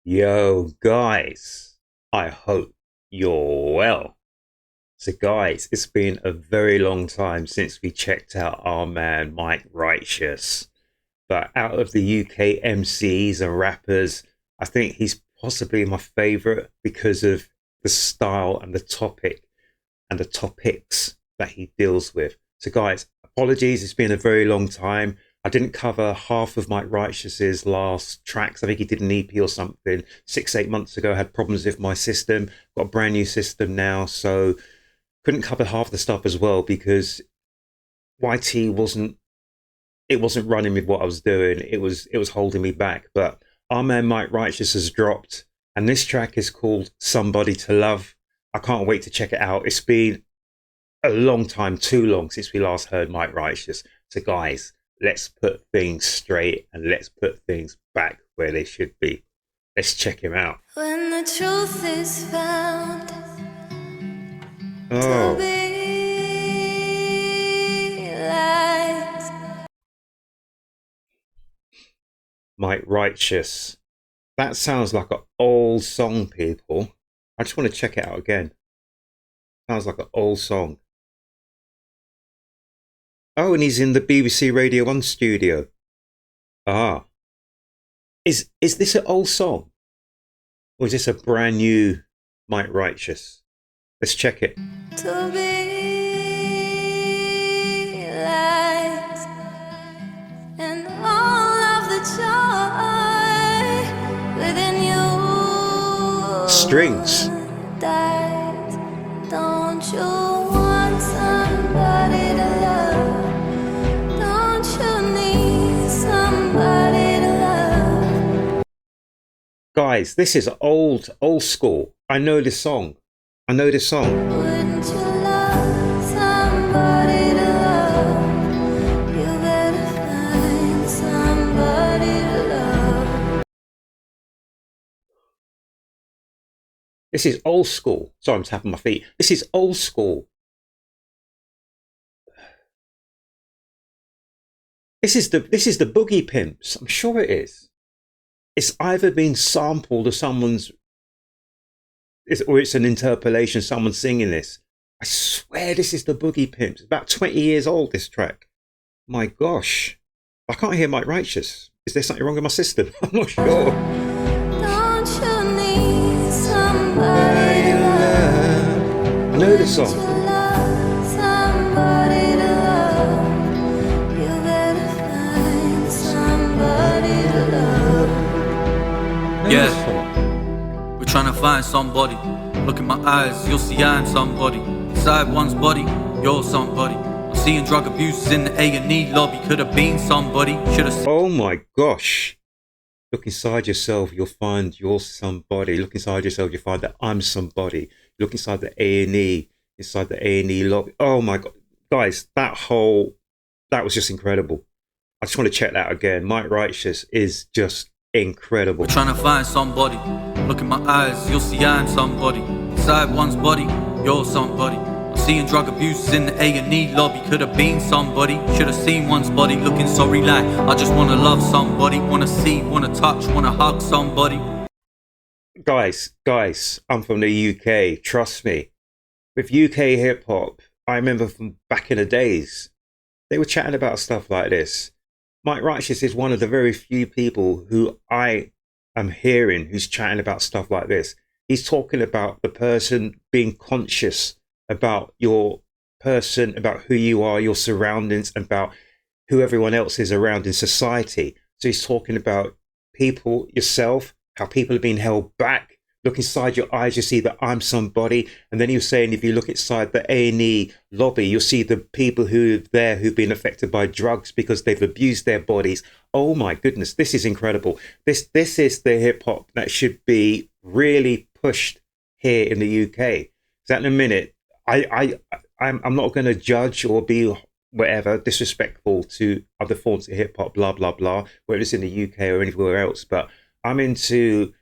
Yo, guys, I hope you're well. So, guys, it's been a very long time since we checked out our man Mike Righteous. But out of the UK MCs and rappers, I think he's possibly my favorite because of the style and the topic and the topics that he deals with. So, guys, apologies, it's been a very long time. I didn't cover half of Mike Righteous's last tracks. I think he did an EP or something 6, 8 months ago. I had problems with my system, got a brand new system now, so couldn't cover half the stuff as well because YT wasn't running with what I was doing. It was holding me back. But our man Mike Righteous has dropped, and this track is called "Somebody to Love." I can't wait to check it out. It's been a long time, too long, since we last heard Mike Righteous. So, guys, let's put things straight and let's put things back where they should be. Let's check him out. When the truth is found to Oh, be lies. Mike Righteous. That sounds like an old song, people. I just want to check it out again. Sounds like an old song. Oh, and he's in the BBC Radio 1 studio. Ah. Is this an old song? Or is this a brand new Mike Righteous? Let's check it. To be lies. And all of the joy within you Strings. dies. Don't you want somebody to love? Don't you need somebody to love? Guys, this is old school. I know this song. Wouldn't you love somebody to love? You better find somebody to love. This is old school. Sorry, I'm tapping my feet. This is old school. This is the Boogie Pimps. I'm sure it is. It's either been sampled or or it's an interpolation, someone singing this. I swear this is the Boogie Pimps. It's about 20 years old, this track. My gosh. I can't hear Mike Righteous. Is there something wrong with my system? I'm not sure. Don't you need somebody to love? I know this Wouldn't you song. love somebody to love? You better find somebody to love. I know Yeah. this song. We're trying to find somebody. Look in my eyes, you'll see I'm somebody. Inside one's body, you're somebody. I'm seeing drug abusers in the A&E lobby. Could have been somebody, should have seen. Oh my gosh. Look inside yourself, you'll find you're somebody. Look inside yourself, you'll find that I'm somebody. Look inside the A&E, inside the A&E lobby. Oh my God. Guys, that was just incredible. I just want to check that again. Mike Righteous is just incredible. We're trying to find somebody. Look in my eyes, you'll see I'm somebody. Inside one's body, you're somebody. I'm seeing drug abusers in the A&E lobby. Could have been somebody, should have seen one's body. Looking sorry like I just want to love somebody. Want to see, want to touch, want to hug somebody. Guys, I'm from the UK. Trust me. With UK hip hop, I remember from back in the days, they were chatting about stuff like this. Mike Righteous is one of the very few people who I am hearing who's chatting about stuff like this. He's talking about the person being conscious about your person, about who you are, your surroundings, about who everyone else is around in society. So he's talking about people, yourself, how people are being held back. Look inside your eyes, you see that I'm somebody. And then he was saying, if you look inside the A&E lobby, you'll see the people who've been affected by drugs because they've abused their bodies. Oh my goodness, this is incredible. This is the hip hop that should be really pushed here in the UK. So in a minute, I'm not going to judge or be whatever disrespectful to other forms of hip hop, blah blah blah, whether it's in the UK or anywhere else. But I'm into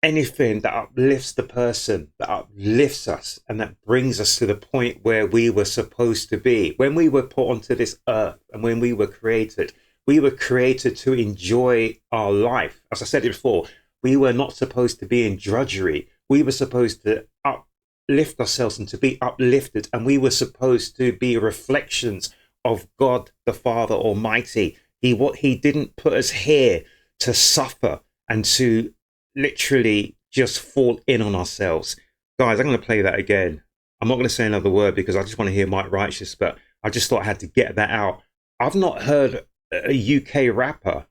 anything that uplifts the person, that uplifts us, and that brings us to the point where we were supposed to be. When we were put onto this earth and when we were created, We were created to enjoy our life. As I said it before, we were not supposed to be in drudgery. We were supposed to uplift ourselves and to be uplifted. And we were supposed to be reflections of God, the Father Almighty. He didn't put us here to suffer and to literally just fall in on ourselves. Guys, I'm going to play that again. I'm not going to say another word because I just want to hear Mike Righteous, but I just thought I had to get that out. I've not heard a UK rapper.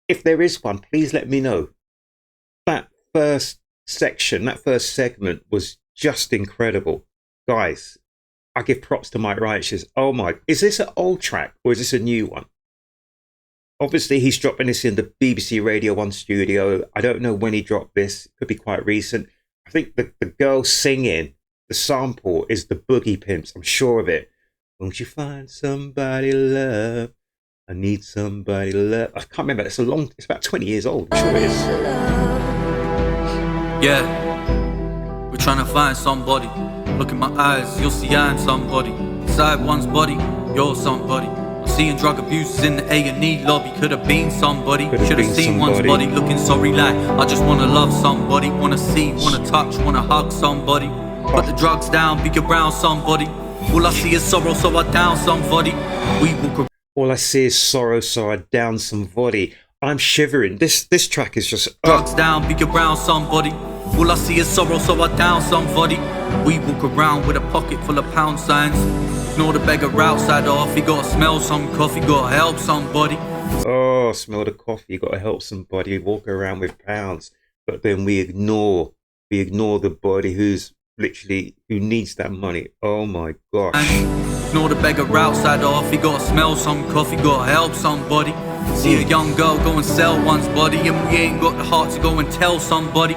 If there is one, please let me know. That first section, that first segment was just incredible. Guys, I give props to Mike Righteous. Oh my, is this an old track or is this a new one? Obviously, he's dropping this in the BBC Radio 1 studio. I don't know when he dropped this. It could be quite recent. I think the girl singing, the sample is the Boogie Pimps. I'm sure of it. Won't you find somebody to love? I need somebody to love. I can't remember. It's about 20 years old. I'm sure it is. Yeah, we're trying to find somebody. Look in my eyes, you'll see I'm somebody. Inside one's body, you're somebody. I'm seeing drug abusers in the A&E lobby. Could have been somebody. Should have seen one's body. Looking sorry like I just wanna love somebody. Wanna see, wanna touch, wanna hug somebody. Put the drugs down, be around somebody. All I see is sorrow, so I down somebody. We walk. All I see is sorrow, so I down somebody. I'm shivering. This track is just drugs down, be around somebody. All I see is sorrow, so I down somebody. We walk around with a pocket full of pound signs. Ignore the beggar outside off. You gotta smell some coffee, gotta help somebody. Oh, smell the coffee, you gotta help somebody. Walk around with pounds, but then we ignore the body who needs that money. Oh my gosh. Ignore the beggar outside off. You gotta smell some coffee, gotta help somebody. See a young girl go and sell one's body, and we ain't got the heart to go and tell somebody.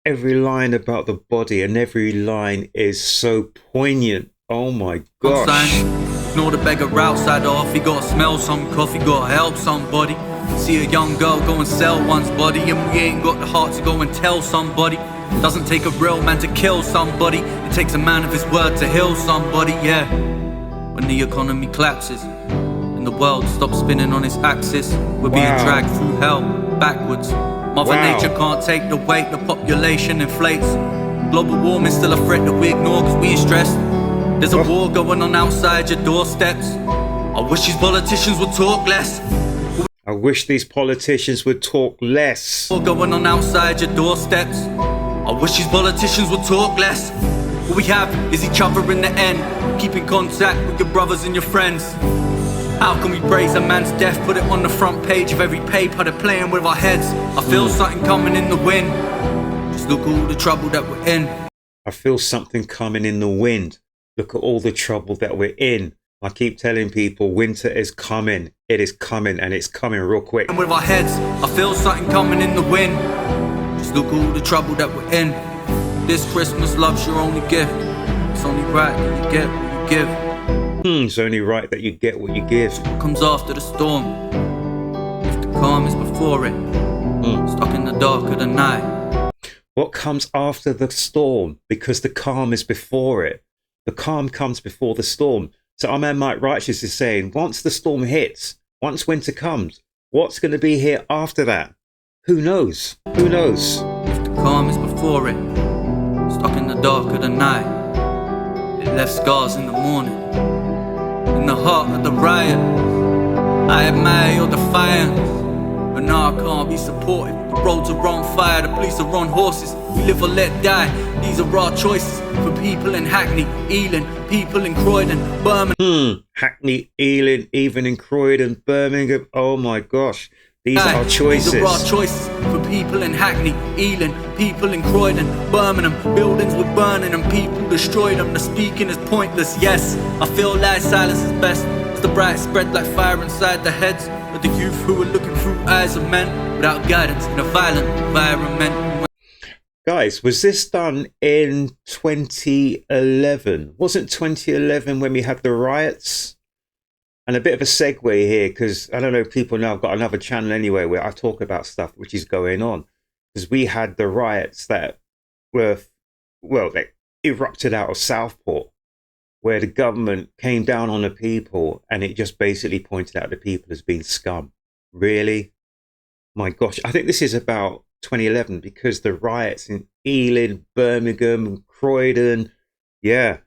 Every line about the body and every line is so poignant. Oh my gosh. Ignore the beggar outside off. You gotta smell some coffee, gotta help somebody. See a young girl go and sell one's body, and we ain't got the heart to go and tell somebody. Doesn't take a real man to kill somebody. It takes a man of his word to heal somebody, yeah. When the economy collapses and the world stops spinning on its axis, we're being dragged through hell, backwards. Mother Nature can't take the weight, the population inflates. Global warming's still a threat that we ignore cause we ain't stressed. There's a war going on outside your doorsteps. I wish these politicians would talk less. I wish these politicians would talk less. War going on outside your doorsteps. I wish these politicians would talk less. What we have is each other in the end. Keep in contact with your brothers and your friends. How can we praise a man's death? Put it on the front page of every paper. They're playing with our heads. I feel something coming in the wind. Just look at all the trouble that we're in. I feel something coming in the wind. Look at all the trouble that we're in. I keep telling people winter is coming. It is coming, and it's coming real quick. And with our heads, I feel something coming in the wind. Just look at all the trouble that we're in. This Christmas, love's your only gift. It's only right that you get what you give. It's only right that you get what you give. What comes after the storm? If the calm is before it, stuck in the dark of the night. What comes after the storm? Because the calm is before it. The calm comes before the storm. So our man Mike Righteous is saying, once the storm hits, once winter comes, what's going to be here after that? Who knows? Who knows? If the calm is before it, stuck in the dark of the night, it left scars in the morning. In the heart of the riot, I admire your defiance, but now I can't be supportive. The roads are on fire, the police are on horses. We live or let die, these are our choices. For people in Hackney, Ealing, people in Croydon, Birmingham. Hackney, Ealing, even in Croydon, Birmingham. Oh my gosh, these are our choices. These are our choices. For people in Hackney, Ealing, people in Croydon, Birmingham. Buildings were burning and people destroyed them. The speaking is pointless, yes. I feel like silence is best. As the bright spread like fire inside the heads of the youth who are looking through eyes of men without guidance in a violent environment. Guys, was this done in 2011? Wasn't 2011 when we had the riots? And a bit of a segue here, because I don't know if people know I've got another channel anyway where I talk about stuff which is going on. Because we had the riots that were, well, they erupted out of Southport. where the government came down on the people and it just basically pointed out the people as being scum. Really? My gosh. I think this is about 2011 because the riots in Ealing, Birmingham, Croydon. Yeah,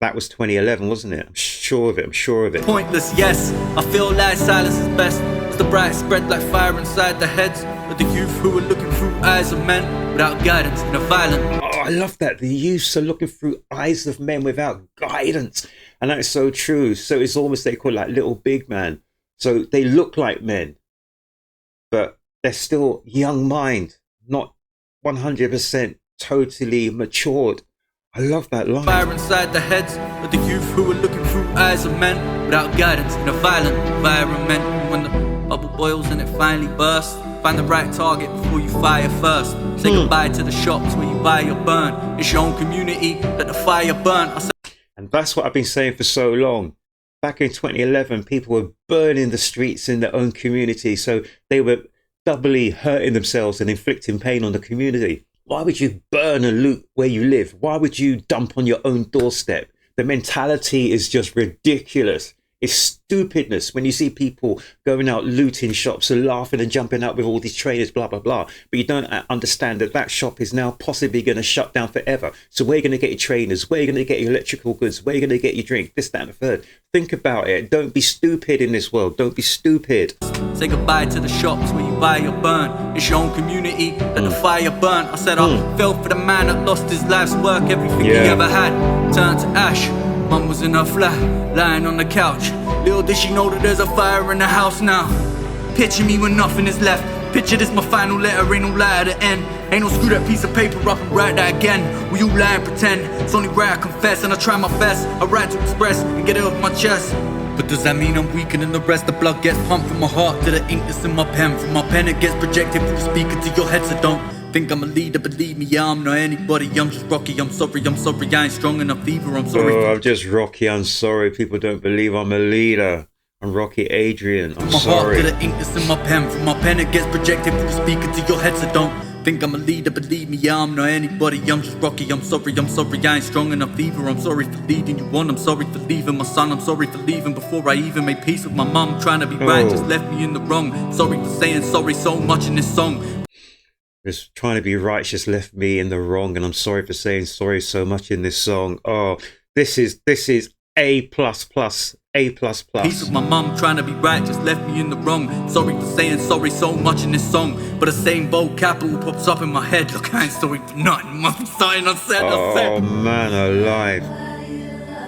that was 2011, wasn't it? I'm sure of it. I'm sure of it. Pointless, yes. I feel like silence is best. As the bright spread like fire inside the heads of the youth who are looking through eyes of men without guidance in a violent. Oh, I love that. The youths are looking through eyes of men without guidance. And that is so true. So it's almost, they call it like little big man. So they look like men, but they're still young mind, not 100% totally matured. I love that line. Fire inside the heads of the youth who are looking through eyes of men without guidance in a violent environment. When the bubble boils and it finally bursts, find the right target before you fire first. Say goodbye to the shops where you buy your burn. It's your own community that the fire burn. And that's what I've been saying for so long. Back in 2011, people were burning the streets in their own community. So they were doubly hurting themselves and inflicting pain on the community. Why would you burn and loot where you live? Why would you dump on your own doorstep? The mentality is just ridiculous. It's stupidness when you see people going out looting shops and laughing and jumping out with all these trainers, blah, blah, blah. But you don't understand that that shop is now possibly going to shut down forever. So where are you going to get your trainers? Where are you going to get your electrical goods? Where are you going to get your drink? This, that, and the third. Think about it. Don't be stupid in this world. Don't be stupid. Say goodbye to the shops where you buy your burn. It's your own community that the fire burn. I said I fell for the man that lost his life's work. Everything he ever had turned to ash. Mum was in her flat, lying on the couch. Little did she know that there's a fire in the house now. Picture me when nothing is left. Picture this my final letter, ain't no lie at the end. Ain't no screw that piece of paper up and write that again. Will you lie and pretend? It's only right I confess and I try my best. I write to express and get it off my chest. But does that mean I'm weaker than the rest? The blood gets pumped from my heart to the ink that's in my pen. From my pen it gets projected through the speaker to your head. So don't think I'm a leader, believe me, yeah, I'm not anybody. I'm just Rocky, I'm sorry, I ain't strong enough either, I'm sorry. Oh, I'm just Rocky, I'm sorry. People don't believe I'm a leader. I'm Rocky Adrian, I'm my sorry. Heart to the ink that's in my pen. From my pen it gets projected through the speaker to your head. So don't think I'm a leader, believe me, yeah, I'm not anybody. I'm just Rocky, I'm sorry, I ain't strong enough either. I'm sorry for leading you on, I'm sorry for leaving my son. I'm sorry for leaving before I even made peace with my mum. Trying to be right just left me in the wrong. Sorry for saying sorry so much in this song. Just trying to be righteous left me in the wrong, and I'm sorry for saying sorry so much in this song. Oh, this is A plus plus, A plus plus. Peace with my mum, trying to be right, just left me in the wrong. Sorry for saying sorry so much in this song, but the same bold capital pops up in my head. Look, I ain't sorry for nothing. I'm sorry, I said. Oh man, alive!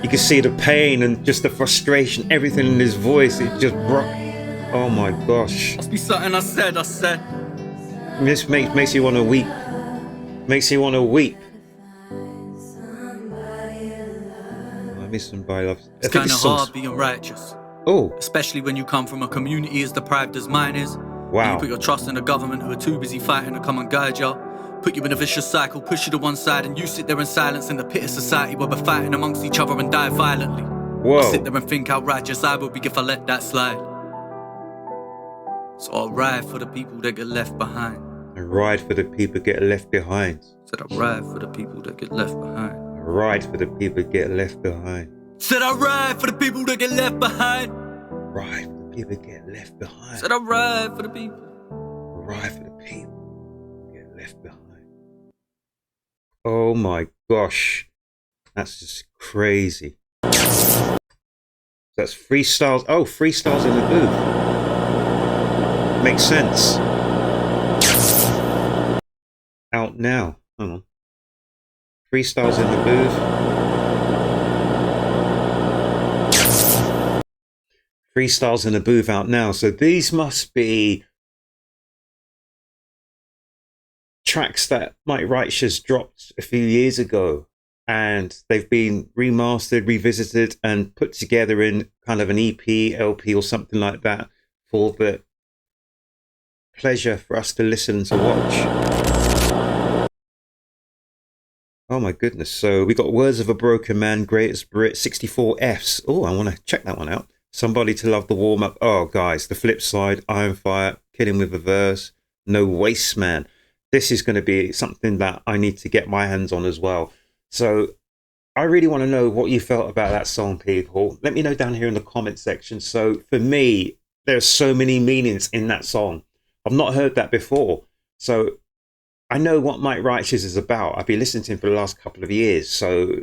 You can see the pain and just the frustration, everything in his voice. It just broke. Oh my gosh! Must be something I said. This makes you want to weep. Makes you want to weep. I miss somebody loves. It's kind of hard being righteous. Oh. Especially when you come from a community as deprived as mine is. Wow. You put your trust in the government who are too busy fighting to come and guide you. Put you in a vicious cycle, push you to one side, and you sit there in silence in the pit of society where we're fighting amongst each other and die violently. Whoa. I sit there and think how righteous I would be if I let that slide. So I'll ride for the people that get left behind. I ride for the people get left behind. Said I ride for the people that get left behind. I ride for the people get left behind. Said I ride for the people that get left behind. Ride for the people get left behind. Said I ride for the people. Ride for the people get left behind. Oh my gosh. That's just crazy. That's freestyles. Oh, freestyles in the booth. Makes sense. Out now. Hang on. Freestyles in the booth. Freestyles in the booth out now. So these must be tracks that Mike Righteous dropped a few years ago, and they've been remastered, revisited, and put together in kind of an EP, LP, or something like that for the pleasure for us to listen and to watch. Oh my goodness. So we got Words of a Broken Man, Greatest Brit, 64 Fs. Oh, I want to check that one out. Somebody to Love the Warm Up. Oh, guys, the flip side, Iron Fire, Killing with a Verse, No Waste Man. This is going to be something that I need to get my hands on as well. So I really want to know what you felt about that song, people. Let me know down here in the comment section. So for me, there's so many meanings in that song. I've not heard that before. So I know what Mike Righteous is about. I've been listening to him for the last couple of years. So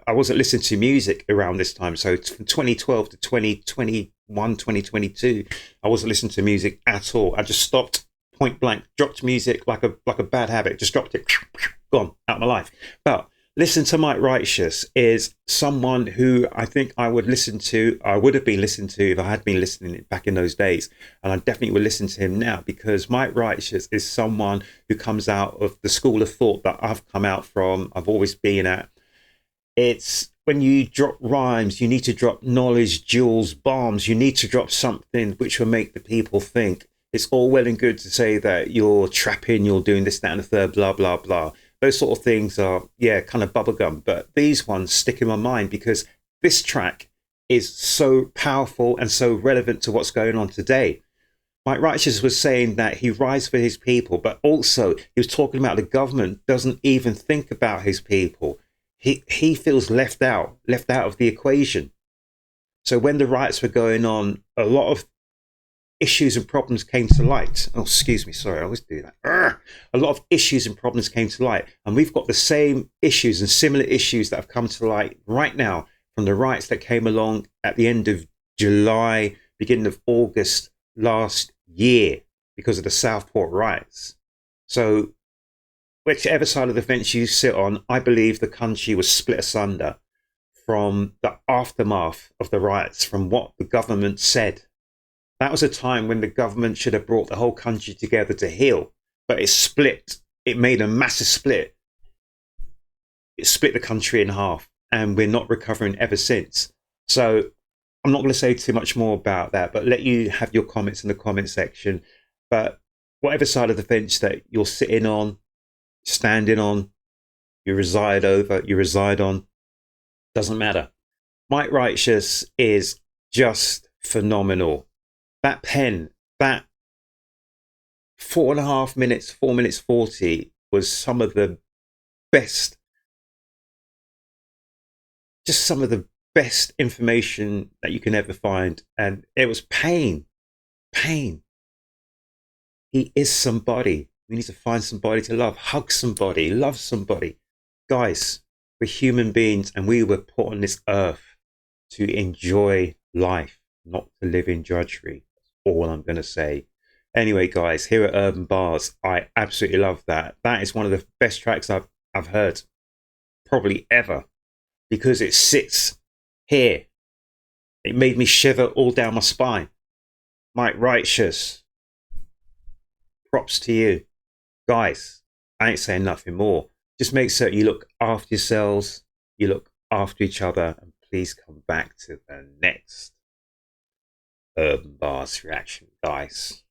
I wasn't listening to music around this time. So from 2012 to 2021, 2022, I wasn't listening to music at all. I just stopped point blank, dropped music like a bad habit, just dropped it, gone out of my life. But listen to Mike Righteous is someone who I think I would listen to. I would have been listening to if I had been listening back in those days. And I definitely would listen to him now, because Mike Righteous is someone who comes out of the school of thought that I've come out from, I've always been at. It's when you drop rhymes, you need to drop knowledge, jewels, bombs. You need to drop something which will make the people think. It's all well and good to say that you're trapping, you're doing this, that, and the third, blah, blah, blah. Those sort of things are, yeah, kind of bubblegum. But these ones stick in my mind because this track is so powerful and so relevant to what's going on today. Mike Righteous was saying that he rides for his people, but also he was talking about the government doesn't even think about his people. He feels left out of the equation. So when the riots were going on, a lot of issues and problems came to light. Oh, excuse me, sorry, I always do that. A lot of issues and problems came to light, and we've got the same issues and similar issues that have come to light right now from the riots that came along at the end of July, beginning of August last year because of the Southport riots. So whichever side of the fence you sit on, I believe the country was split asunder from the aftermath of the riots, from what the government said. That was a time when the government should have brought the whole country together to heal, but it split. It made a massive split. It split the country in half, and we're not recovering ever since. So I'm not going to say too much more about that, but let you have your comments in the comment section. But whatever side of the fence that you're sitting on, standing on, you reside on, doesn't matter. Mike Righteous is just phenomenal. That pen, that 4.5 minutes, 4 minutes 40 was some of the best, just some of the best information that you can ever find. And it was pain. He is somebody. We need to find somebody to love, hug somebody, love somebody. Guys, we're human beings and we were put on this earth to enjoy life, not to live in drudgery. All I'm going to say. Anyway, guys, here at Urb'n Barz, I absolutely love that. That is one of the best tracks I've heard probably ever, because it sits here. It made me shiver all down my spine. Mike Righteous, props to you. Guys, I ain't saying nothing more. Just make certain you look after yourselves, you look after each other, and please come back to the next Urb'n Barz reaction, guys.